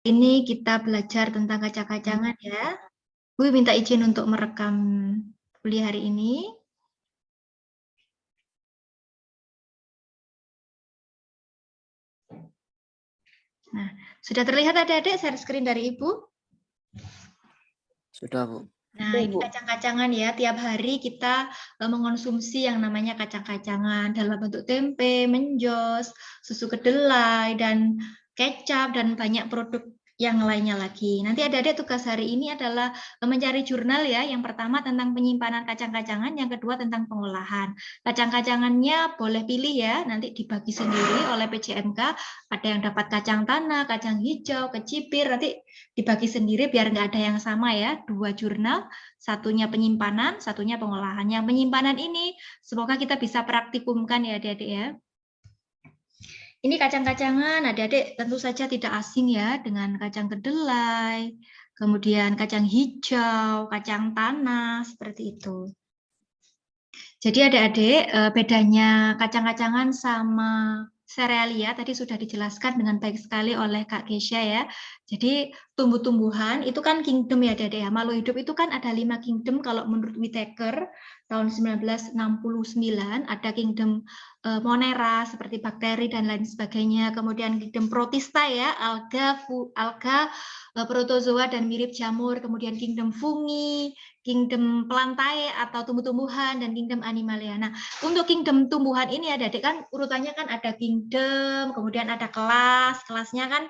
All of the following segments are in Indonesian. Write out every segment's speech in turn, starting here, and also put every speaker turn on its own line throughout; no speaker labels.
Ini kita belajar tentang kacang-kacangan ya. Bu minta izin untuk merekam kuliah hari ini. Nah, sudah terlihat adik-adik share screen dari Ibu?
Sudah, Bu.
Nah, ini kacang-kacangan ya. Tiap hari kita mengonsumsi yang namanya kacang-kacangan dalam bentuk tempe, menjos, susu kedelai, dan kecap, dan banyak produk yang lainnya lagi. Nanti adik-adik tugas hari ini adalah mencari jurnal ya. Yang pertama tentang penyimpanan kacang-kacangan, yang kedua tentang pengolahan. Kacang-kacangannya boleh pilih ya, nanti dibagi sendiri oleh PJMK. Ada yang dapat kacang tanah, kacang hijau, kecipir, nanti dibagi sendiri biar nggak ada yang sama ya. 2 jurnal, satunya penyimpanan, satunya pengolahan. Yang penyimpanan ini semoga kita bisa praktikumkan ya adik-adik ya. Ini kacang-kacangan, adik-adik tentu saja tidak asing ya dengan kacang kedelai, kemudian kacang hijau, kacang tanah, seperti itu. Jadi adik-adik bedanya kacang-kacangan sama serealia tadi sudah dijelaskan dengan baik sekali oleh Kak Kesha ya. Jadi tumbuh-tumbuhan itu kan kingdom ya adik-adik ya. Makhluk hidup itu kan ada 5 kingdom kalau menurut Whittaker tahun 1969 ada kingdom Monera seperti bakteri dan lain sebagainya. Kemudian kingdom Protista ya, alga, protozoa dan mirip jamur. Kemudian kingdom fungi, kingdom plantae atau tumbuh-tumbuhan, dan kingdom animalia. Nah, untuk kingdom tumbuhan ini adik-adik kan urutannya kan ada kingdom, kemudian ada kelas, kelasnya kan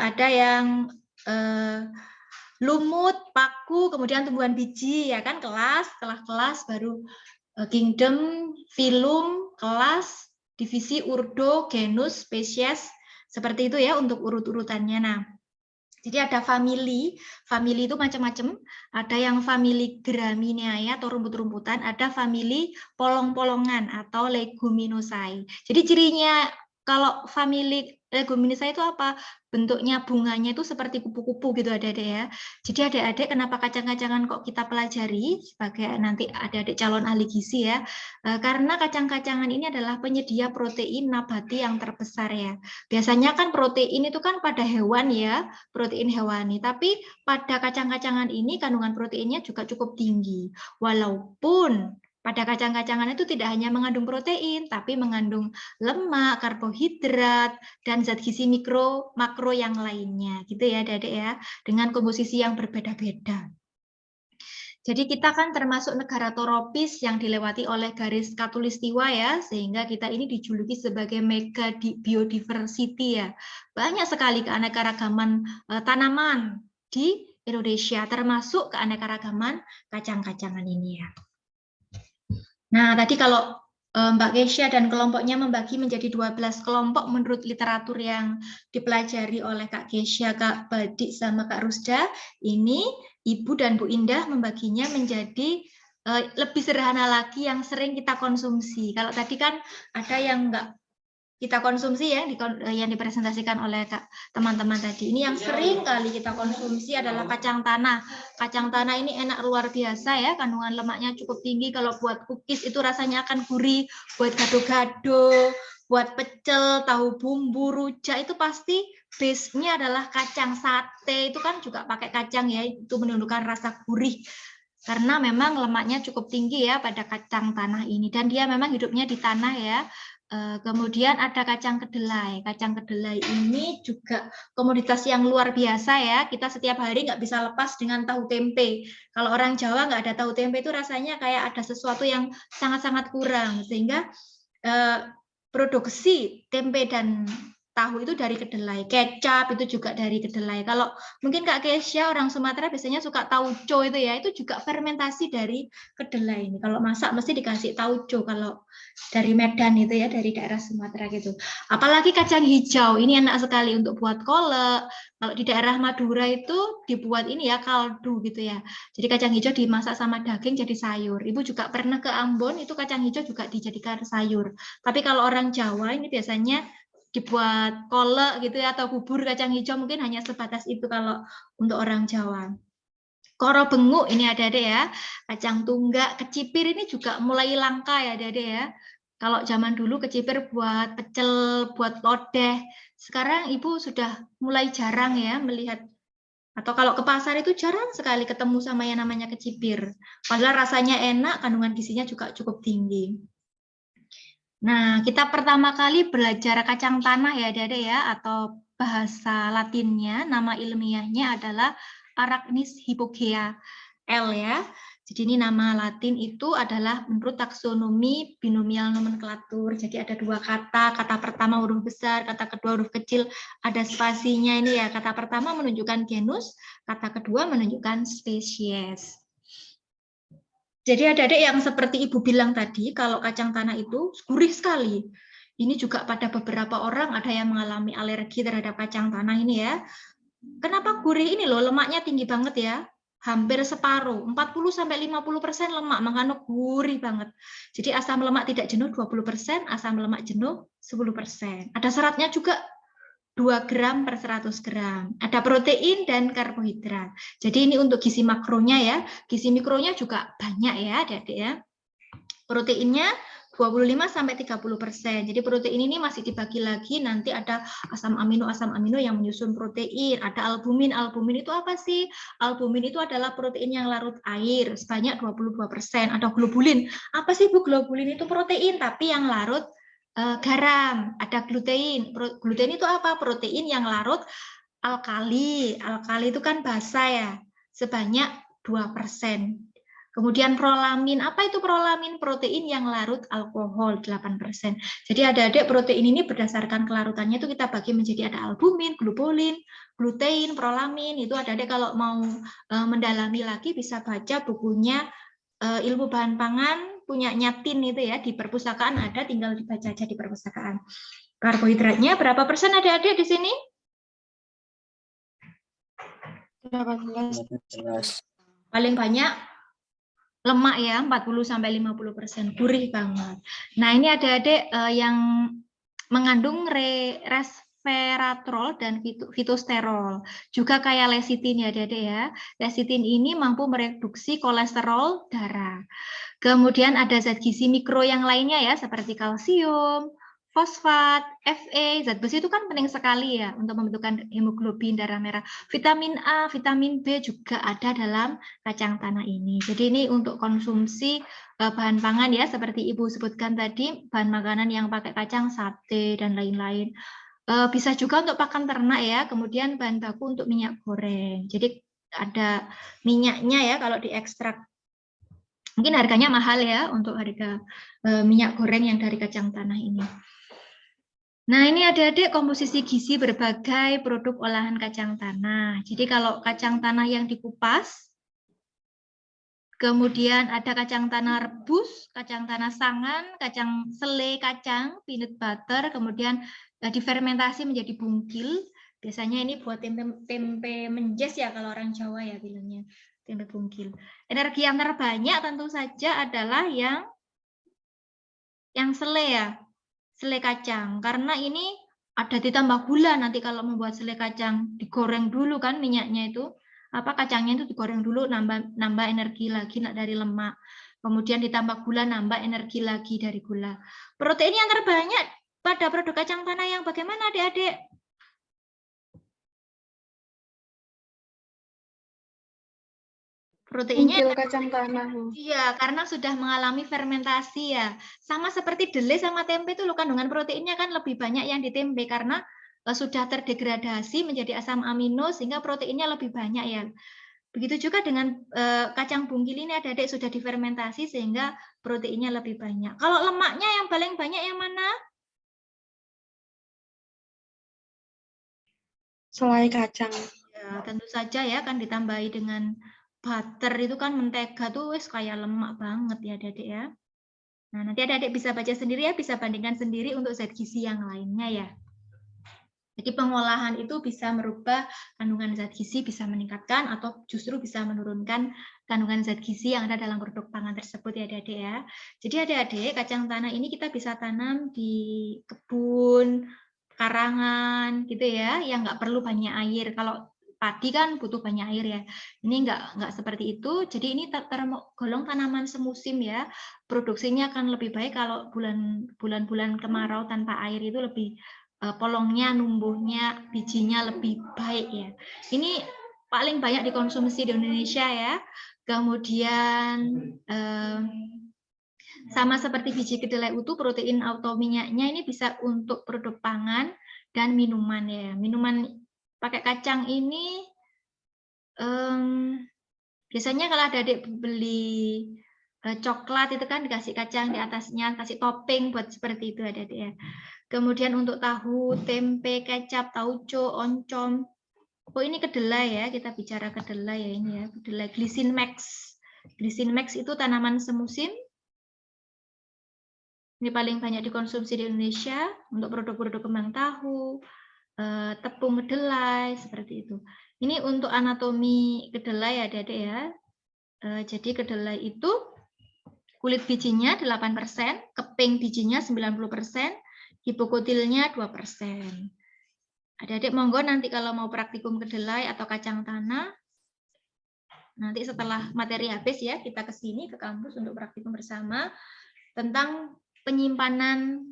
ada yang lumut, paku, kemudian tumbuhan biji ya kan, kelas, setelah kelas baru kingdom, filum, kelas, divisi, urdo, genus, spesies, seperti itu ya untuk urut-urutannya. Nah, jadi ada family itu macam-macam. Ada yang family Gramineae atau rumput-rumputan, ada family polong-polongan atau leguminosae. Jadi cirinya kalau family leguminosae itu apa? Bentuknya bunganya itu seperti kupu-kupu gitu adik-adik ya. Jadi adik-adik kenapa kacang-kacangan kok kita pelajari sebagai nanti adik-adik calon ahli gizi ya? Karena kacang-kacangan ini adalah penyedia protein nabati yang terbesar ya. Biasanya kan protein itu kan pada hewan ya, protein hewani. Tapi pada kacang-kacangan ini kandungan proteinnya juga cukup tinggi. Walaupun pada kacang-kacangan itu tidak hanya mengandung protein, tapi mengandung lemak, karbohidrat, dan zat gizi mikro, makro yang lainnya. Gitu ya, Adik ya, dengan komposisi yang berbeda-beda. Jadi kita kan termasuk negara tropis yang dilewati oleh garis khatulistiwa ya, sehingga kita ini dijuluki sebagai mega biodiversity ya. Banyak sekali keanekaragaman tanaman di Indonesia, termasuk keanekaragaman kacang-kacangan ini ya. Nah, tadi kalau Mbak Kesha dan kelompoknya membagi menjadi 12 kelompok menurut literatur yang dipelajari oleh Kak Kesha, Kak Badik, sama Kak Rusda, ini Ibu dan Bu Indah membaginya menjadi lebih sederhana lagi yang sering kita konsumsi. Kalau tadi kan ada yang enggak kita konsumsi ya, yang dipresentasikan oleh teman-teman tadi. Ini yang sering kali kita konsumsi adalah kacang tanah. Kacang tanah ini enak luar biasa ya, kandungan lemaknya cukup tinggi. Kalau buat cookies itu rasanya akan gurih, buat gado-gado, buat pecel, tahu bumbu, rujak itu pasti base-nya adalah kacang. Sate itu kan juga pakai kacang ya, itu menunjukkan rasa gurih. Karena memang lemaknya cukup tinggi ya pada kacang tanah ini, dan dia memang hidupnya di tanah ya. Kemudian ada kacang kedelai. Kacang kedelai ini juga komoditas yang luar biasa ya. Kita setiap hari nggak bisa lepas dengan tahu tempe. Kalau orang Jawa nggak ada tahu tempe itu rasanya kayak ada sesuatu yang sangat-sangat kurang. Sehingga produksi tempe dan tahu itu dari kedelai, kecap itu juga dari kedelai. Kalau mungkin Kak Kesha orang Sumatera biasanya suka tauco itu ya, itu juga fermentasi dari kedelai ini. Kalau masak mesti dikasih tauco kalau dari Medan itu ya, dari daerah Sumatera gitu. Apalagi kacang hijau, ini enak sekali untuk buat kolak. Kalau di daerah Madura itu dibuat ini ya kaldu gitu ya. Jadi kacang hijau dimasak sama daging jadi sayur. Ibu juga pernah ke Ambon, itu kacang hijau juga dijadikan sayur. Tapi kalau orang Jawa ini biasanya dibuat kolak gitu ya, atau bubur kacang hijau, mungkin hanya sebatas itu kalau untuk orang Jawa. Koro benguk ini ada-ada ya, kacang tunggak, kecipir ini juga mulai langka ya ada-ada ya. Kalau zaman dulu kecipir buat pecel, buat lodeh, Sekarang Ibu sudah mulai jarang ya melihat, atau kalau ke pasar itu jarang sekali ketemu sama yang namanya kecipir. Padahal rasanya enak, kandungan gizinya juga cukup tinggi. Nah, kita pertama kali belajar kacang tanah ya Adik-adik ya, atau bahasa Latinnya, nama ilmiahnya adalah Arachnis hypogea L ya. Jadi ini nama Latin itu adalah menurut taksonomi binomial nomenklatur. Jadi ada dua kata, kata pertama huruf besar, kata kedua huruf kecil, ada spasinya ini ya. Kata pertama menunjukkan genus, kata kedua menunjukkan spesies. Jadi adik-adik yang seperti Ibu bilang tadi, kalau kacang tanah itu gurih sekali. Ini juga pada beberapa orang ada yang mengalami alergi terhadap kacang tanah ini ya. Kenapa gurih ini loh, lemaknya tinggi banget ya. Hampir separuh, 40-50% lemak, makanya gurih banget. Jadi asam lemak tidak jenuh 20%, asam lemak jenuh 10%. Ada seratnya juga 2 gram per 100 gram. Ada protein dan karbohidrat. Jadi ini untuk gizi makronya ya. Gizi mikronya juga banyak ya, Adik-adik ya. Proteinnya 25-30%. Jadi protein ini masih dibagi lagi, nanti ada asam amino yang menyusun protein. Ada albumin. Albumin itu apa sih? Albumin itu adalah protein yang larut air sebanyak 22%. Ada globulin. Apa sih Bu? Globulin itu protein tapi yang larut garam. Ada glutein. Glutein itu apa? Protein yang larut alkali. Alkali itu kan basa ya. Sebanyak 2%. Kemudian prolamin, apa itu prolamin? Protein yang larut alkohol 8%. Jadi adik-adik protein ini berdasarkan kelarutannya itu kita bagi menjadi ada albumin, globulin, glutein, prolamin. Itu adik-adik kalau mau mendalami lagi bisa baca bukunya ilmu bahan pangan punya Nyatin itu ya, di perpustakaan ada, tinggal dibaca aja di perpustakaan. Karbohidratnya berapa persen adik-adik di sini?
18.
Paling banyak lemak ya, 40-50%, gurih banget. Nah ini adik-adik yang mengandung resveratrol dan fitosterol, juga kayak lecitin ya adik-adik ya. Lecitin ini mampu mereduksi kolesterol darah. Kemudian ada zat gizi mikro yang lainnya ya, seperti kalsium, fosfat, Fe, zat besi itu kan penting sekali ya untuk membentukkan hemoglobin darah merah. Vitamin A, vitamin B juga ada dalam kacang tanah ini. Jadi ini untuk konsumsi bahan pangan ya, seperti Ibu sebutkan tadi, bahan makanan yang pakai kacang, sate, dan lain-lain. Bisa juga untuk pakan ternak ya, kemudian bahan baku untuk minyak goreng. Jadi ada minyaknya ya kalau diekstrak. Mungkin harganya mahal ya untuk harga minyak goreng yang dari kacang tanah ini. Nah, ini adik-adik komposisi gizi berbagai produk olahan kacang tanah. Jadi kalau kacang tanah yang dikupas, kemudian ada kacang tanah rebus, kacang tanah sangan, kacang selai kacang, peanut butter, kemudian difermentasi menjadi bungkil. Biasanya ini buat tempe menjes ya kalau orang Jawa ya bilangnya, tempe bungkil. Energi yang terbanyak tentu saja adalah yang selai ya, selai kacang, karena ini ada ditambah gula nanti kalau membuat selai kacang, digoreng dulu kan minyaknya itu, kacangnya itu digoreng dulu, nambah energi lagi dari lemak, kemudian ditambah gula, nambah energi lagi dari gula. Protein yang terbanyak pada produk kacang tanah yang bagaimana adik-adik? Proteinnya
kacang tanah.
Iya, karena sudah mengalami fermentasi ya. Sama seperti delai sama tempe itu kandungan proteinnya kan lebih banyak yang di tempe karena sudah terdegradasi menjadi asam amino sehingga proteinnya lebih banyak ya. Begitu juga dengan kacang bungkil ini adik-adik sudah difermentasi sehingga proteinnya lebih banyak. Kalau lemaknya yang paling banyak yang mana?
Selai kacang.
Ya, tentu saja ya kan ditambahi dengan butter itu kan mentega tuh wes kayak lemak banget ya adik-adik ya. Nah, nanti adik-adik bisa baca sendiri ya, bisa bandingkan sendiri untuk zat gizi yang lainnya ya. Jadi pengolahan itu bisa merubah kandungan zat gizi, bisa meningkatkan atau justru bisa menurunkan kandungan zat gizi yang ada dalam produk pangan tersebut ya adik-adik ya. Jadi adik-adik, kacang tanah ini kita bisa tanam di kebun, karangan gitu ya, yang nggak perlu banyak air. Kalau padi kan butuh banyak air ya. Ini nggak seperti itu. Jadi ini tergolong tanaman semusim ya. Produksinya akan lebih baik kalau bulan-bulan kemarau tanpa air itu lebih polongnya, numbuhnya, bijinya lebih baik ya. Ini paling banyak dikonsumsi di Indonesia ya. Kemudian sama seperti biji kedelai utuh, protein atau minyaknya ini bisa untuk produk pangan dan minuman ya. Minuman pakai kacang ini biasanya kalau adik-adik beli coklat itu kan dikasih kacang di atasnya, kasih topping buat seperti itu adik-adik ya. Kemudian untuk tahu, tempe, kecap, tauco, oncom. Oh ini kedelai ya, kita bicara kedelai ya ini ya, kedelai Glycine Max. Glycine Max itu tanaman semusim. Ini paling banyak dikonsumsi di Indonesia untuk produk-produk kembang tahu, tepung kedelai, seperti itu. Ini untuk anatomi kedelai ya adik-adik ya. Jadi kedelai itu kulit bijinya 8%, keping bijinya 90%, hipokotilnya 2%. Adik-adik monggo nanti kalau mau praktikum kedelai atau kacang tanah, nanti setelah materi habis ya, kita ke sini ke kampus untuk praktikum bersama tentang penyimpanan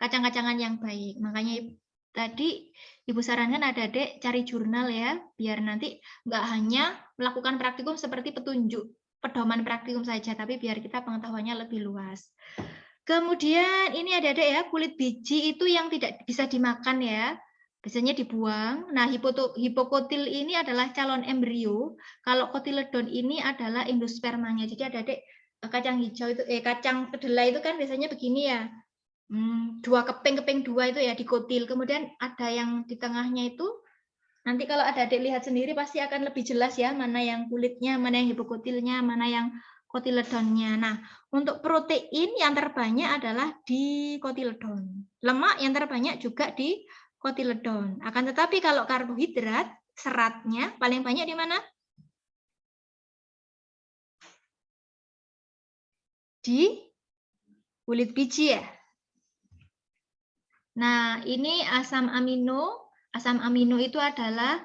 kacang-kacangan yang baik. Makanya tadi Ibu sarankan adik-adik cari jurnal ya, biar nanti nggak hanya melakukan praktikum seperti petunjuk, pedoman praktikum saja, tapi biar kita pengetahuannya lebih luas. Kemudian ini adik-adik ya, kulit biji itu yang tidak bisa dimakan ya, biasanya dibuang. Nah, hipokotil ini adalah calon embrio. Kalau kotiledon ini adalah endospermanya. Jadi adik-adik kacang hijau itu, kacang kedelai itu kan biasanya begini ya. 2 keping dua itu ya dikotil. Kemudian ada yang di tengahnya itu, nanti kalau adik-adik lihat sendiri pasti akan lebih jelas ya, mana yang kulitnya, mana yang hipokotilnya, mana yang kotiledonnya. Nah, untuk protein yang terbanyak adalah di kotiledon. Lemak yang terbanyak juga di kotiledon. Akan tetapi kalau karbohidrat, seratnya paling banyak di mana? Di kulit biji ya. Nah, ini asam amino. Asam amino itu adalah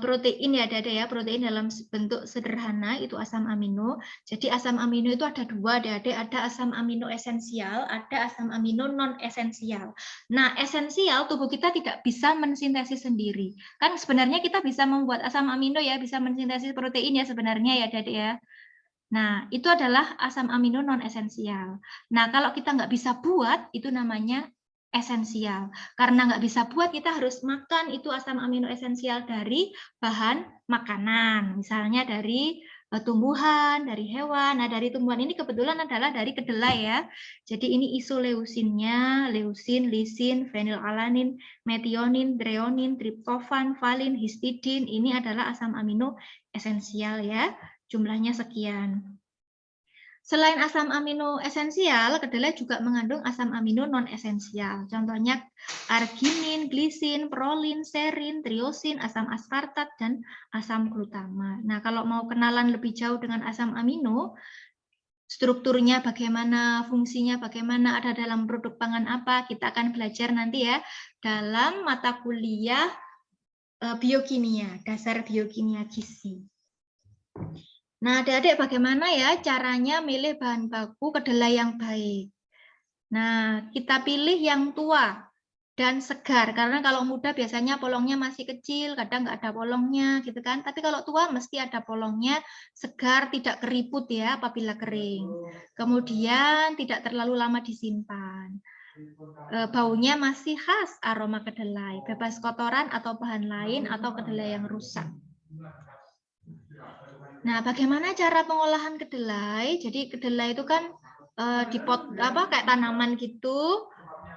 protein ya, ada ya, protein dalam bentuk sederhana itu asam amino. Jadi asam amino itu ada dua, ada asam amino esensial, ada asam amino non esensial. Nah, esensial tubuh kita tidak bisa mensintesis sendiri. Kan sebenarnya kita bisa membuat asam amino ya, bisa mensintesis protein ya sebenarnya ya, Adik ya. Nah, itu adalah asam amino non esensial. Nah, kalau kita nggak bisa buat, itu namanya esensial. Karena nggak bisa buat, kita harus makan itu asam amino esensial dari bahan makanan. Misalnya dari tumbuhan, dari hewan. Nah, dari tumbuhan ini kebetulan adalah dari kedelai ya. Jadi ini isoleusinnya, leusin, lisin, fenilalanin, metionin, treonin, triptofan, valin, histidin. Ini adalah asam amino esensial ya. Jumlahnya sekian. Selain asam amino esensial, kedelai juga mengandung asam amino non esensial. Contohnya arginin, glisin, prolin, serin, triosin, asam aspartat, dan asam glutama. Nah, kalau mau kenalan lebih jauh dengan asam amino, strukturnya bagaimana, fungsinya bagaimana, ada dalam produk pangan apa, kita akan belajar nanti ya dalam mata kuliah biokimia, dasar biokimia gizi. Nah, adik-adik bagaimana ya caranya milih bahan baku kedelai yang baik? Nah, kita pilih yang tua dan segar, karena kalau muda biasanya polongnya masih kecil, kadang nggak ada polongnya, gitu kan. Tapi kalau tua mesti ada polongnya, segar, tidak keriput ya apabila kering. Kemudian tidak terlalu lama disimpan. Baunya masih khas aroma kedelai, bebas kotoran atau bahan lain atau kedelai yang rusak. Nah, bagaimana cara pengolahan kedelai? Jadi kedelai itu kan kayak tanaman gitu,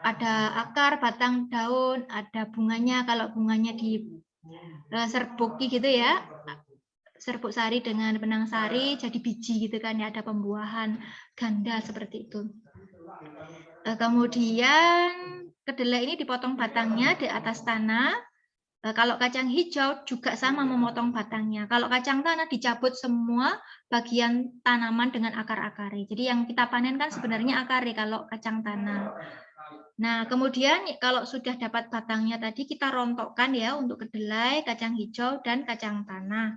ada akar, batang, daun, ada bunganya. Kalau bunganya di serbuki gitu ya, serbuk sari dengan benang sari, jadi biji gitu kan ya, ada pembuahan ganda seperti itu. Kemudian kedelai ini dipotong batangnya di atas tanah. Kalau kacang hijau juga sama memotong batangnya. Kalau kacang tanah dicabut semua bagian tanaman dengan akar-akarnya. Jadi yang kita panen kan sebenarnya akarnya kalau kacang tanah. Nah, kemudian kalau sudah dapat batangnya tadi kita rontokkan ya untuk kedelai, kacang hijau, dan kacang tanah.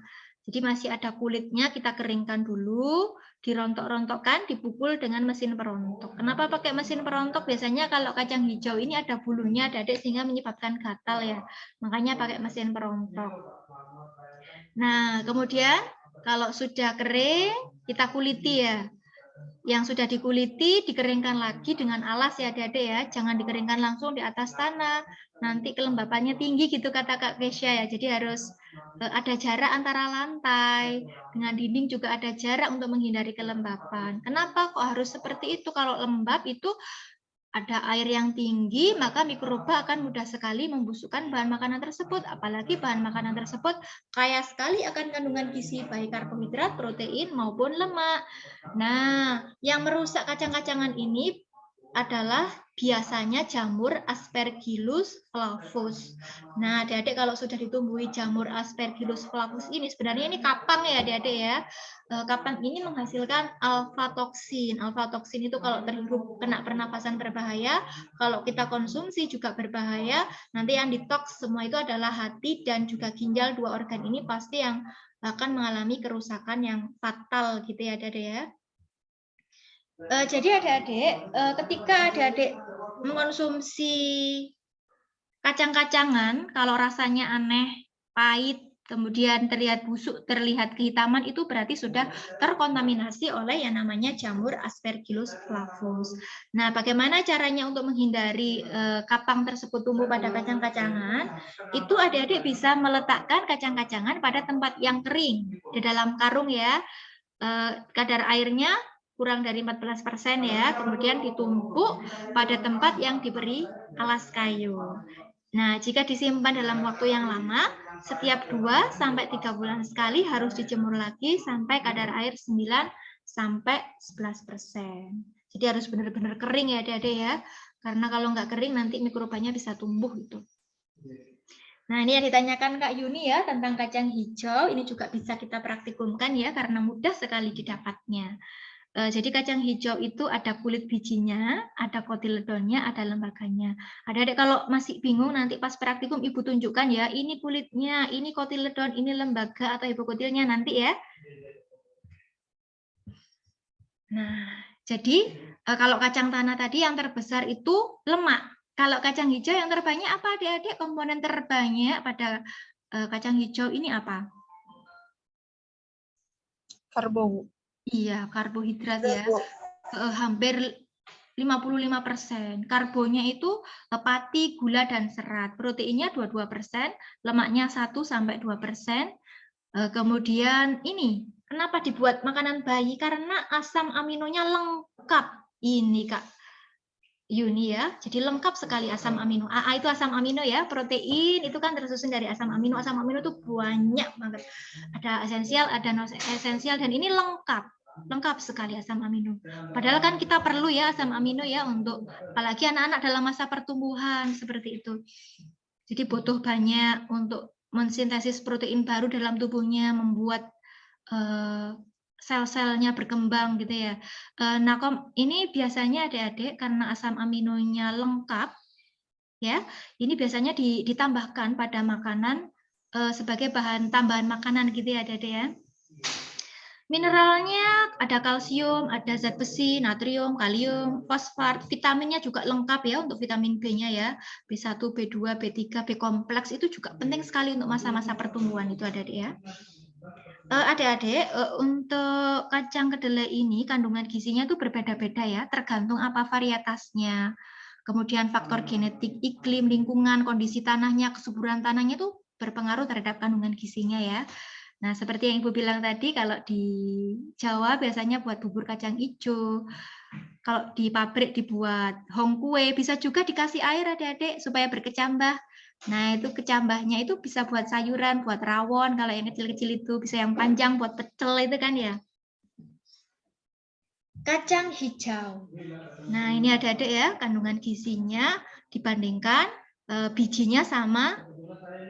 Jadi masih ada kulitnya, kita keringkan dulu, dirontok-rontokkan, dipukul dengan mesin perontok. Kenapa pakai mesin perontok? Biasanya kalau kacang hijau ini ada bulunya, adik, sehingga menyebabkan gatal ya. Makanya pakai mesin perontok. Nah, kemudian kalau sudah kering, kita kuliti ya. Yang sudah dikuliti dikeringkan lagi dengan alas ya adik-adik ya, jangan dikeringkan langsung di atas tanah, nanti kelembapannya tinggi gitu kata Kak Kesya ya, jadi harus ada jarak antara lantai dengan dinding, juga ada jarak untuk menghindari kelembapan. Kenapa kok harus seperti itu? Kalau lembab itu ada air yang tinggi, maka mikroba akan mudah sekali membusukkan bahan makanan tersebut. Apalagi bahan makanan tersebut kaya sekali akan kandungan gizi, baik karbohidrat, protein, maupun lemak. Nah, yang merusak kacang-kacangan ini adalah biasanya jamur Aspergillus flavus. Nah, adik-adik kalau sudah ditumbuhi jamur Aspergillus flavus ini, sebenarnya ini kapang ya adik-adik ya. Kapang ini menghasilkan alfa-toksin. Alfa-toksin itu kalau terhirup kena pernapasan berbahaya, kalau kita konsumsi juga berbahaya. Nanti yang detoks semua itu adalah hati dan juga ginjal, dua organ ini pasti yang akan mengalami kerusakan yang fatal gitu ya adik-adik ya. Jadi adik-adik, ketika adik-adik mengonsumsi kacang-kacangan, kalau rasanya aneh, pahit, kemudian terlihat busuk, terlihat kehitaman, itu berarti sudah terkontaminasi oleh yang namanya jamur Aspergillus flavus. Nah, bagaimana caranya untuk menghindari kapang tersebut tumbuh pada kacang-kacangan? Itu adik-adik bisa meletakkan kacang-kacangan pada tempat yang kering, di dalam karung ya, kadar airnya kurang dari 14% ya, kemudian ditumpuk pada tempat yang diberi alas kayu. Nah, jika disimpan dalam waktu yang lama, setiap 2-3 bulan sekali harus dijemur lagi sampai kadar air 9-11%. Jadi harus benar-benar kering ya adik-adik ya, karena kalau nggak kering nanti mikrobanya bisa tumbuh gitu. Nah, ini yang ditanyakan Kak Yuni ya tentang kacang hijau, ini juga bisa kita praktikumkan ya, karena mudah sekali didapatnya. Jadi kacang hijau itu ada kulit bijinya, ada kotiledonnya, ada lembaganya. Adik-adik kalau masih bingung nanti pas praktikum Ibu tunjukkan ya, ini kulitnya, ini kotiledon, ini lembaga atau hipokotilnya nanti ya. Nah, jadi kalau kacang tanah tadi yang terbesar itu lemak. Kalau kacang hijau yang terbanyak apa adik-adik? Komponen terbanyak pada kacang hijau ini apa?
Karbo.
Iya, karbohidrat ya. Hampir 55%. Karbonya itu pati, gula, dan serat. Proteinnya 22%, lemaknya 1-2%. Kemudian ini, kenapa dibuat makanan bayi? Karena asam aminonya lengkap. Ini Kak Yuni ya, jadi lengkap sekali asam amino. AA itu asam amino ya, protein itu kan tersusun dari asam amino. Asam amino itu banyak banget. Ada esensial, ada non esensial, dan ini lengkap sekali asam amino. Padahal kan kita perlu ya asam amino ya untuk apalagi anak-anak dalam masa pertumbuhan seperti itu. Jadi butuh banyak untuk mensintesis protein baru dalam tubuhnya, membuat sel-selnya berkembang gitu ya. Nah, ini biasanya adik-adik karena asam aminonya lengkap, ya. Ini biasanya ditambahkan pada makanan sebagai bahan tambahan makanan gitu ya adik-adik ya. Mineralnya ada kalsium, ada zat besi, natrium, kalium, fosfat, vitaminnya juga lengkap ya untuk vitamin B-nya ya. B1, B2, B3, B kompleks itu juga penting sekali untuk masa-masa pertumbuhan itu adik-adik ya. Adik-adik, untuk kacang kedelai ini kandungan gizinya itu berbeda-beda ya, tergantung apa varietasnya. Kemudian faktor genetik, iklim, lingkungan, kondisi tanahnya, kesuburan tanahnya itu berpengaruh terhadap kandungan gizinya ya. Nah, seperti yang Ibu bilang tadi, kalau di Jawa biasanya buat bubur kacang hijau. Kalau di pabrik dibuat hongkue, bisa juga dikasih air adik-adik supaya berkecambah. Nah, itu kecambahnya itu bisa buat sayuran, buat rawon, kalau yang kecil-kecil itu, bisa yang panjang buat pecel itu kan ya. Kacang hijau. Nah, ini adik-adik ya, kandungan gizinya dibandingkan bijinya sama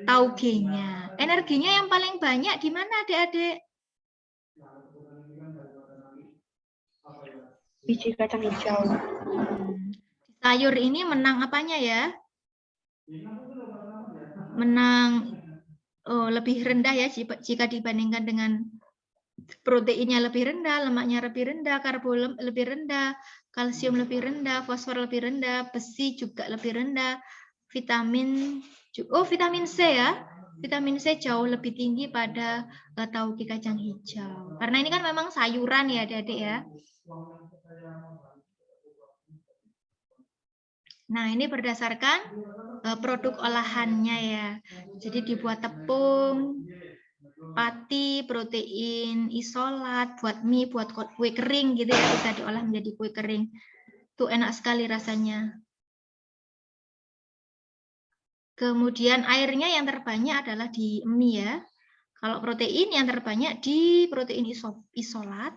taugenya. Energinya yang paling banyak di mana adik-adik?
Biji kacang hijau.
Sayur ini menang apanya ya? Menang lebih rendah ya jika dibandingkan dengan proteinnya lebih rendah, lemaknya lebih rendah, karbo lebih rendah, kalsium lebih rendah, fosfor lebih rendah, besi juga lebih rendah, vitamin C ya. Vitamin C jauh lebih tinggi pada tauge kacang hijau. Karena ini kan memang sayuran ya, Adik-adik ya. Nah, ini berdasarkan produk olahannya ya. Jadi dibuat tepung, pati, protein isolat, buat mie, buat kue kering gitu ya, bisa diolah menjadi kue kering. Itu enak sekali rasanya. Kemudian airnya yang terbanyak adalah di mie ya. Kalau protein yang terbanyak di protein isolat.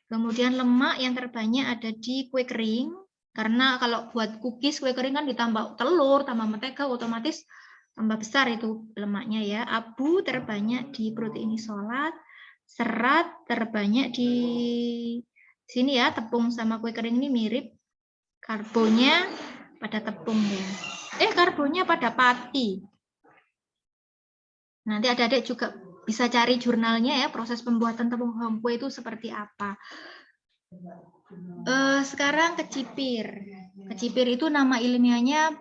Kemudian lemak yang terbanyak ada di kue kering. Karena kalau buat cookies kue kering kan ditambah telur, tambah mentega, otomatis tambah besar itu lemaknya ya. Abu terbanyak di protein isolat. Serat terbanyak di sini ya, tepung sama kue kering ini mirip. Karbonya pada tepung ya. Karbonya pada pati. Nanti adik-adik juga bisa cari jurnalnya ya, proses pembuatan tepung homkue itu seperti apa. Sekarang kecipir. Kecipir itu nama ilmiahnya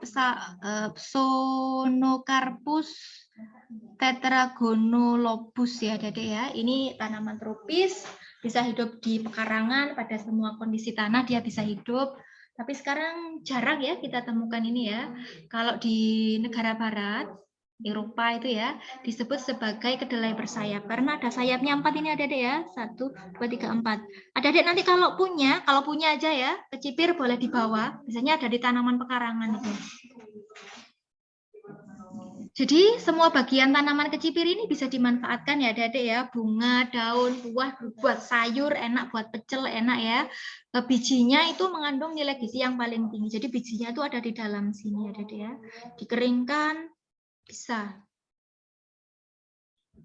Pseudocarpus tetragonolobus ya, adik-adik ya. Ini tanaman tropis, bisa hidup di pekarangan, pada semua kondisi tanah dia bisa hidup. Tapi sekarang jarang ya kita temukan ini ya. Kalau di negara barat, Eropa itu ya, disebut sebagai kedelai bersayap. Karena ada sayapnya 4 ini adik-adik ya. 1, 2, 3, 4. Adik-adik nanti kalau punya aja ya, kecipir boleh dibawa. Biasanya ada di tanaman pekarangan itu. Jadi semua bagian tanaman kecipir ini bisa dimanfaatkan ya adik-adik ya. Bunga, daun, buah, buat sayur enak, buat pecel enak ya. Bijinya itu mengandung nilai gizi yang paling tinggi. Jadi bijinya itu ada di dalam sini adik-adik ya. Dikeringkan bisa.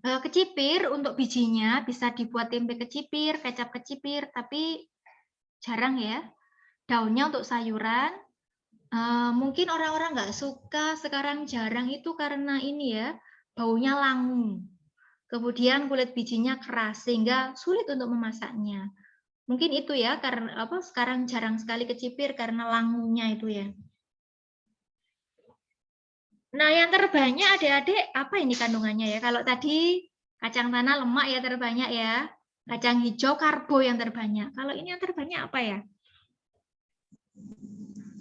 Kecipir untuk bijinya bisa dibuat tempe kecipir, kecap kecipir, tapi jarang ya. Daunnya untuk sayuran. Mungkin orang-orang nggak suka sekarang jarang itu karena ini ya, baunya langu. Kemudian kulit bijinya keras sehingga sulit untuk memasaknya. Mungkin itu ya karena sekarang jarang sekali kecipir karena langunya itu ya. Nah, yang terbanyak adik-adik apa ini kandungannya ya? Kalau tadi kacang tanah lemak ya terbanyak ya. Kacang hijau karbo yang terbanyak. Kalau ini yang terbanyak apa ya?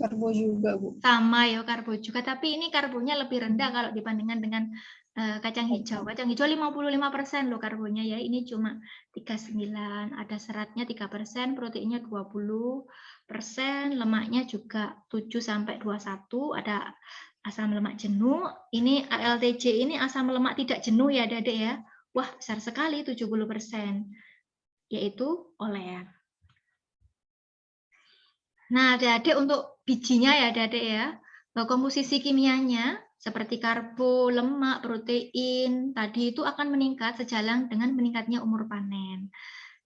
Karbo juga, Bu.
Sama ya, karbo juga, tapi ini karbonya lebih rendah kalau dibandingkan dengan kacang hijau. Kacang hijau 55% loh karbonya ya, ini cuma 39. Ada seratnya 3%, proteinnya 20%, lemaknya juga 7-21, ada asam lemak jenuh. Ini ALTJ ini asam lemak tidak jenuh ya adik-adik ya. Wah, besar sekali 70%, yaitu oleat. Nah, adik-adik untuk bijinya ya adik-adik ya, komposisi kimianya seperti karbo, lemak, protein tadi itu akan meningkat sejalan dengan meningkatnya umur panen.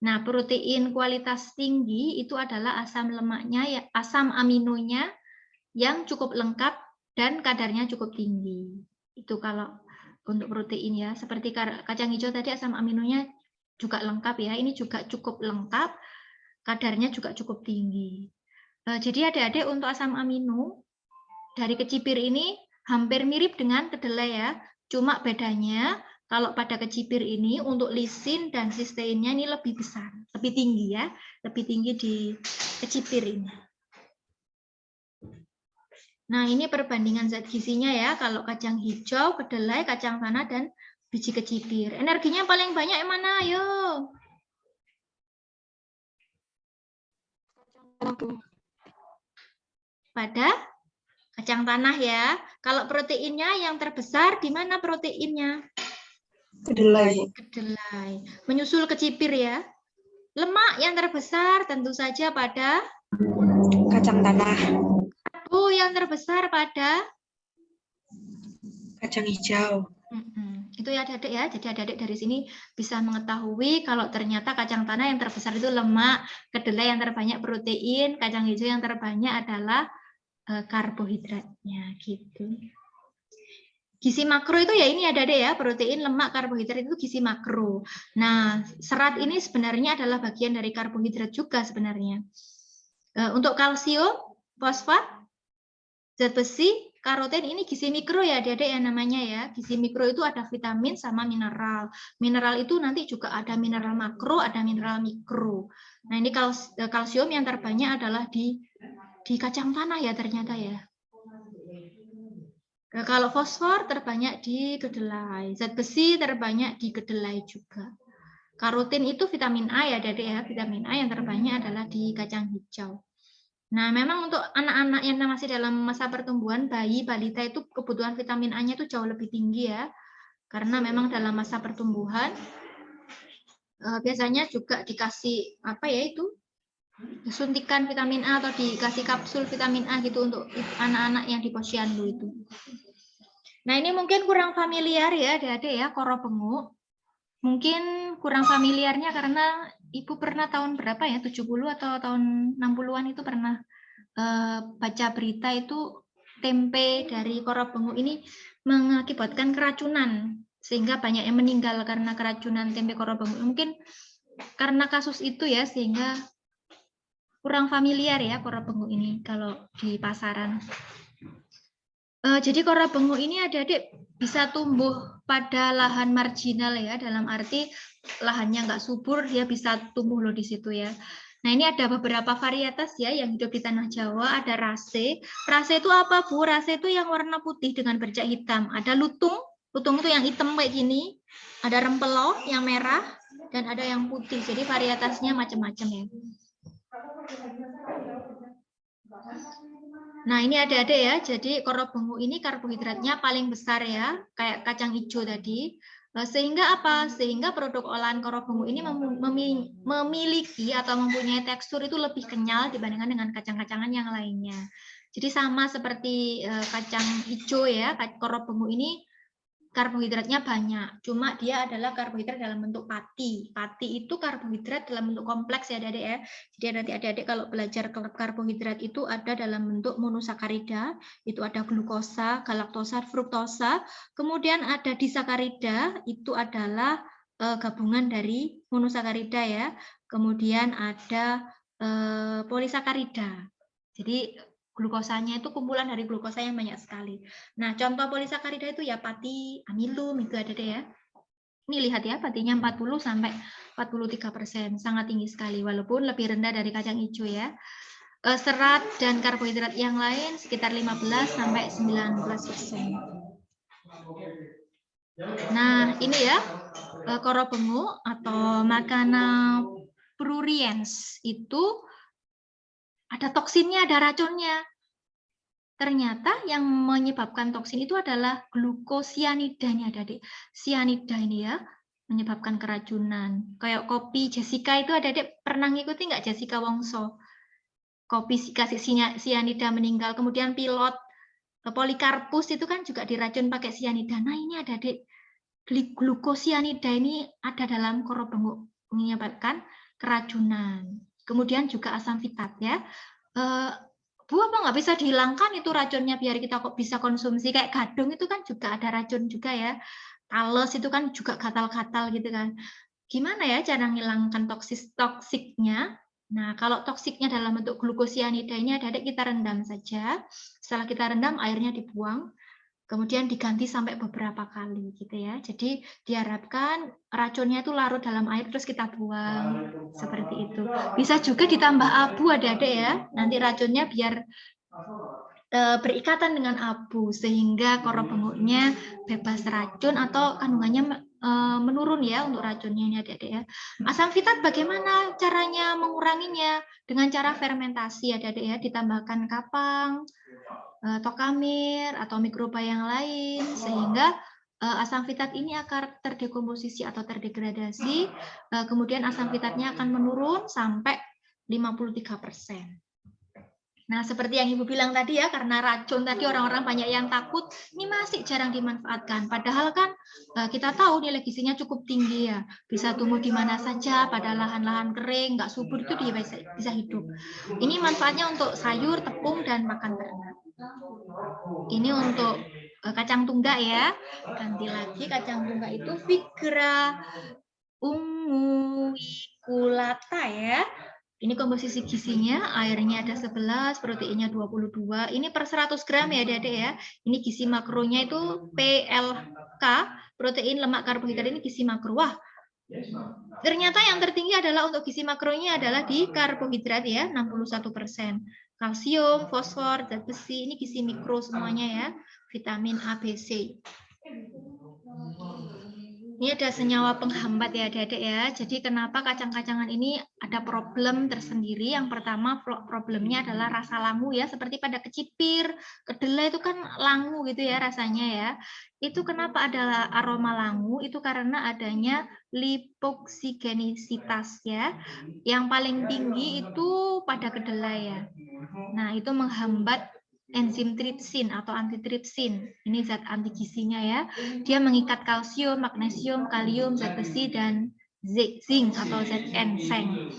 Nah, protein kualitas tinggi itu adalah asam lemaknya ya, asam aminonya yang cukup lengkap dan kadarnya cukup tinggi. Itu kalau untuk protein ya, seperti kacang hijau tadi asam aminonya juga lengkap ya, ini juga cukup lengkap, kadarnya juga cukup tinggi. Jadi adik-adik untuk asam amino dari kecipir ini hampir mirip dengan kedelai ya. Cuma bedanya kalau pada kecipir ini untuk lisin dan sisteinnya ini lebih besar, lebih tinggi ya, lebih tinggi di kecipir ini. Nah, ini perbandingan zat gizinya ya. Kalau kacang hijau, kedelai, kacang tanah, dan biji kecipir. Energinya paling banyak yang mana? Ayo. Pada kacang tanah ya. Kalau proteinnya yang terbesar di mana proteinnya?
Kedelai.
Kedelai. Menyusul kecipir ya. Lemak yang terbesar tentu saja pada
Kacang tanah.
karbo yang terbesar pada
Kacang hijau.
Itu ya adik-adik ya. Jadi adik-adik dari sini bisa mengetahui kalau ternyata kacang tanah yang terbesar itu lemak, kedelai yang terbanyak protein, kacang hijau yang terbanyak adalah karbohidratnya gitu. Gizi makro itu ya ini ada deh ya, protein, lemak, karbohidrat itu gizi makro. Nah, serat ini sebenarnya adalah bagian dari karbohidrat juga sebenarnya. Untuk kalsium, fosfat, zat besi, karoten ini gizi mikro ya adik-adik ya namanya ya. Gizi mikro itu ada vitamin sama mineral. Mineral itu nanti juga ada mineral makro, ada mineral mikro. Nah, ini kalsium yang terbanyak adalah di kacang tanah ya ternyata ya. Nah, kalau fosfor terbanyak di kedelai, zat besi terbanyak di kedelai juga. Karotin itu vitamin A ya, Dede ya, vitamin A yang terbanyak adalah di kacang hijau. Nah, memang untuk anak-anak yang masih dalam masa pertumbuhan, bayi, balita itu kebutuhan vitamin A-nya itu jauh lebih tinggi ya, karena memang dalam masa pertumbuhan biasanya juga dikasih apa ya itu, suntikan vitamin A atau dikasih kapsul vitamin A gitu untuk anak-anak yang di posyandu itu. Nah, ini mungkin kurang familiar ya, adik-adik ya, koro benguk. Mungkin kurang familiarnya karena Ibu pernah tahun berapa ya, 70 atau tahun 60-an itu pernah baca berita itu tempe dari koro benguk ini mengakibatkan keracunan. Sehingga banyak yang meninggal karena keracunan tempe koro benguk. Mungkin karena kasus itu ya, sehingga kurang familiar ya koro benguk ini kalau di pasaran. Jadi kora benguk ini adik-adik bisa tumbuh pada lahan marginal ya, dalam arti lahannya nggak subur, dia bisa tumbuh loh di situ ya. Nah, ini ada beberapa varietas ya yang hidup di tanah Jawa. Ada rase. Rase itu apa, Bu? Rase itu yang warna putih dengan bercak hitam. Ada lutung. Lutung itu yang hitam kayak gini. Ada rempelo yang merah dan ada yang putih. Jadi varietasnya macam-macam ya. Nah, ini adik-adik ya, jadi koro benguk ini karbohidratnya paling besar ya, kayak kacang hijau tadi. Sehingga apa? Sehingga produk olahan koro benguk ini memiliki atau mempunyai tekstur itu lebih kenyal dibandingkan dengan kacang-kacangan yang lainnya. Jadi sama seperti kacang hijau ya, koro benguk ini karbohidratnya banyak, cuma dia adalah karbohidrat dalam bentuk pati. Pati itu karbohidrat dalam bentuk kompleks ya adik-adik ya. Jadi nanti adik-adik kalau belajar karbohidrat itu ada dalam bentuk monosakarida, itu ada glukosa, galaktosa, fruktosa. Kemudian ada disakarida, itu adalah gabungan dari monosakarida ya. Kemudian ada polisakarida. Jadi glukosanya itu kumpulan dari glukosa yang banyak sekali. Nah, contoh polisakarida itu ya pati, amilum, itu ada deh ya. Ini lihat ya, patinya 40 sampai 43%, sangat tinggi sekali, walaupun lebih rendah dari kacang hijau ya. Serat dan karbohidrat yang lain sekitar 15 sampai 19%. Nah, ini ya, koro benguk atau Macana pruriens itu ada toksinnya, ada racunnya. Ternyata yang menyebabkan toksin itu adalah glukosianida nih adik-adik. Sianida ini ya, menyebabkan keracunan. Kayak kopi Jessica itu adik-adik pernah ngikuti nggak Jessica Wongso? Kopi kasih sianida meninggal, kemudian pilot Polikarpus itu kan juga diracun pakai sianida. Nah, ini adik-adik, glukosianida ini ada dalam koro benguk, menyebabkan keracunan. Kemudian juga asam fitat ya. Bu, apa nggak bisa dihilangkan itu racunnya biar kita kok bisa konsumsi? Kayak gadung itu kan juga ada racun juga ya. Tales itu kan juga gatal-gatal gitu kan. Gimana ya cara menghilangkan toksiknya? Nah, kalau toksiknya dalam bentuk glukosianida ini adik-adik kita rendam saja. Setelah kita rendam, airnya dibuang. Kemudian diganti sampai beberapa kali gitu ya. Jadi diharapkan racunnya itu larut dalam air terus kita buang seperti itu. Bisa juga ditambah abu adik-adik ya. Nanti racunnya biar berikatan dengan abu sehingga koro benguknya bebas racun atau kandungannya menurun ya untuk racunnya ini adik-adik ya. Asam fitat bagaimana caranya menguranginya? Dengan cara fermentasi adik-adik ya, ditambahkan kapang, tokamir atau mikroba yang lain sehingga asam fitat ini akan terdekomposisi atau terdegradasi, kemudian asam fitatnya akan menurun sampai 53%. Nah, seperti yang Ibu bilang tadi ya, karena racun tadi orang-orang banyak yang takut, ini masih jarang dimanfaatkan. Padahal kan kita tahu nilai gizinya cukup tinggi ya, bisa tumbuh di mana saja, pada lahan-lahan kering, nggak subur itu dia bisa hidup. Ini manfaatnya untuk sayur, tepung, dan makan ternak. Ini untuk kacang tunggak ya. Ganti lagi kacang tunggak itu Vigra unguiculata ya. Ini komposisi gizinya, airnya ada 11, proteinnya 22. Ini per 100 gram ya Adik ya. Ini gizi makronya itu PLK, protein, lemak, karbohidrat, ini gizi makro. Wah, ternyata yang tertinggi adalah untuk gizi makronya adalah di karbohidrat ya, 61%. Kalsium, fosfor, zat besi, ini gizi mikro semuanya ya. Vitamin A, B, C. Ini ada senyawa penghambat ya Adik-adik ya. Jadi kenapa kacang-kacangan ini ada problem tersendiri. Yang pertama problemnya adalah rasa langu ya. Seperti pada kecipir, kedelai itu kan langu gitu ya rasanya ya. Itu kenapa ada aroma langu? Itu karena adanya lipoksigenisitas ya. Yang paling tinggi itu pada kedelai ya. Nah itu menghambat enzim tripsin atau antitripsin. Ini zat anti gizinya ya. Dia mengikat kalsium, magnesium, kalium, zat besi, dan zinc atau Zn, seng.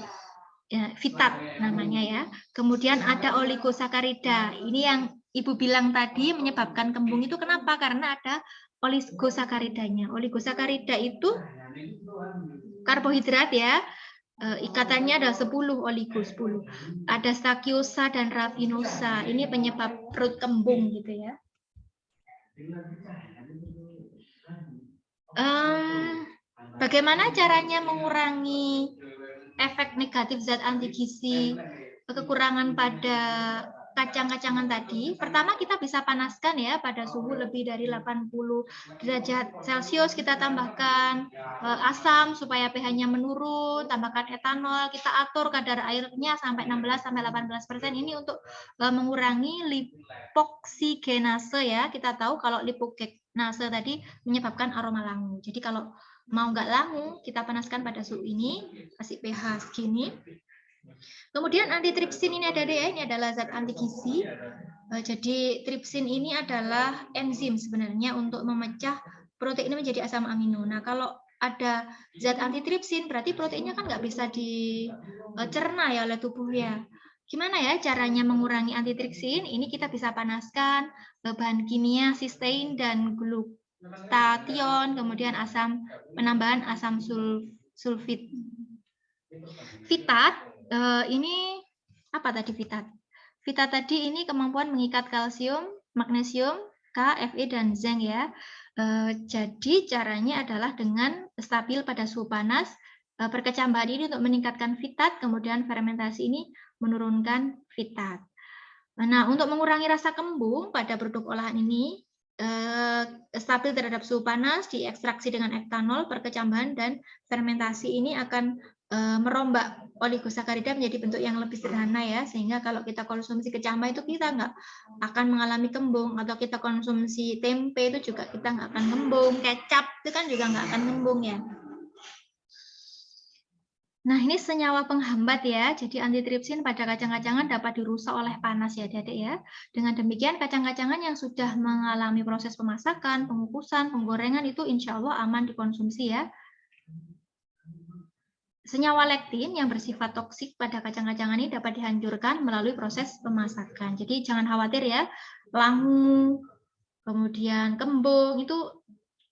Ya, vitat namanya ya. Kemudian ada oligosakarida. Ini yang Ibu bilang tadi menyebabkan kembung itu kenapa? Karena ada oligosakaridanya. Oligosakarida itu karbohidrat ya. Ikatannya ada 10 oligo 10. Ada stakiosa dan rafinosa. Ini penyebab perut kembung gitu ya. Bagaimana caranya mengurangi efek negatif zat anti gizi kekurangan pada kacang-kacangan tadi? Pertama kita bisa panaskan ya pada suhu lebih dari 80 derajat Celcius. Kita tambahkan asam supaya pH-nya menurun, tambahkan etanol, kita atur kadar airnya sampai 16-18%. Ini untuk mengurangi lipoksigenase ya. Kita tahu kalau lipoksigenase tadi menyebabkan aroma langu. Jadi kalau mau nggak langu, kita panaskan pada suhu ini, kasih pH segini. Kemudian antitripsin ini ada ya, ini adalah zat anti gizi. Jadi tripsin ini adalah enzim sebenarnya untuk memecah protein menjadi asam amino. Nah kalau ada zat antitripsin berarti proteinnya kan nggak bisa dicerna ya oleh tubuh ya. Gimana ya caranya mengurangi antitripsin? Ini kita bisa panaskan bahan kimia sistein dan glutathione, kemudian penambahan asam sulfit. Vitat ini apa tadi vitat? Vitat tadi ini kemampuan mengikat kalsium, magnesium, K, Fe, dan zinc ya. Jadi caranya adalah dengan stabil pada suhu panas. Perkecambahan ini untuk meningkatkan vitat, kemudian fermentasi ini menurunkan vitat. Nah, untuk mengurangi rasa kembung pada produk olahan ini, stabil terhadap suhu panas, diekstraksi dengan etanol, perkecambahan, dan fermentasi ini akan merombak oligosakarida menjadi bentuk yang lebih sederhana ya, sehingga kalau kita konsumsi kecambah itu kita nggak akan mengalami kembung, atau kita konsumsi tempe itu juga kita nggak akan kembung, kecap itu kan juga nggak akan kembung ya. Nah, ini senyawa penghambat ya. Jadi antitripsin pada kacang-kacangan dapat dirusak oleh panas ya, Adik ya. Dengan demikian kacang-kacangan yang sudah mengalami proses pemasakan, pengukusan, penggorengan itu insya Allah aman dikonsumsi ya. Senyawa lektin yang bersifat toksik pada kacang-kacangan ini dapat dihancurkan melalui proses pemasakan. Jadi jangan khawatir ya, langu, kemudian kembung itu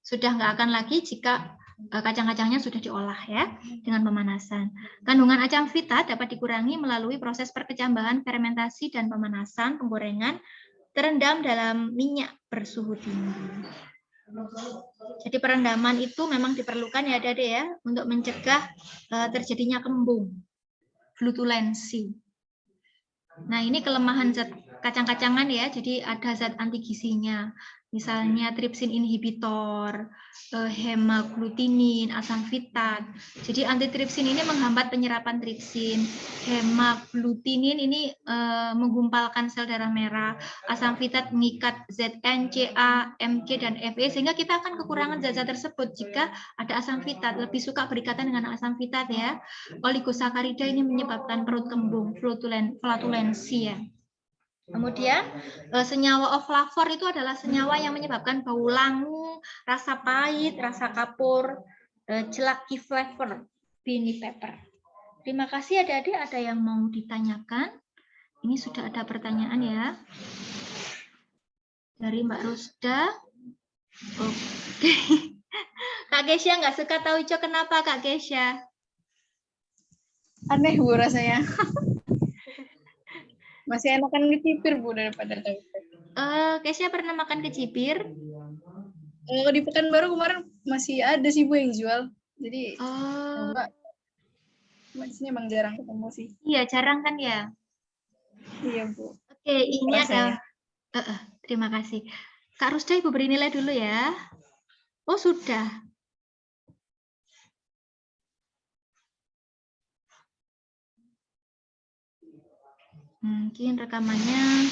sudah nggak akan lagi jika kacang-kacangnya sudah diolah ya dengan pemanasan. Kandungan asam vitat dapat dikurangi melalui proses perkecambahan, fermentasi, dan pemanasan, penggorengan, terendam dalam minyak bersuhu tinggi. Jadi perendaman itu memang diperlukan ya Adik ya untuk mencegah terjadinya kembung, flutulensi. Nah ini kelemahan zat kacang-kacangan ya, jadi ada zat anti gizinya. Misalnya tripsin inhibitor, hemaglutinin, asam vitat. Jadi antitripsin ini menghambat penyerapan tripsin. Hemaglutinin ini menggumpalkan sel darah merah. Asam vitat mengikat Zn, Ca, Mg, dan Fe, sehingga kita akan kekurangan zat-zat tersebut jika ada asam vitat. Lebih suka berikatan dengan asam vitat ya. Oligosakarida ini menyebabkan perut kembung, flatulensi ya. Kemudian senyawa oflavor itu adalah senyawa yang menyebabkan bau langu, rasa pahit, rasa kapur, celaki flavor, bini pepper. Terima kasih adik-adik, ada yang mau ditanyakan? Ini sudah ada pertanyaan ya. Dari Mbak Rusda. Oke. Kak Kesya nggak suka tauco, kenapa Kak Kesya?
Aneh Bu rasanya. Masih enakan kecipir Bu daripada tauco.
Kesya pernah makan kecipir?
Kalau di Pekanbaru kemarin masih ada sih Bu yang jual. Jadi coba. Masih emang jarang ketemu sih.
Iya, jarang kan ya?
Iya Bu.
Oke, ini
Rasanya.
terima kasih. Kak Rusda, Ibu beri nilai dulu ya. Oh, sudah. Mungkin rekamannya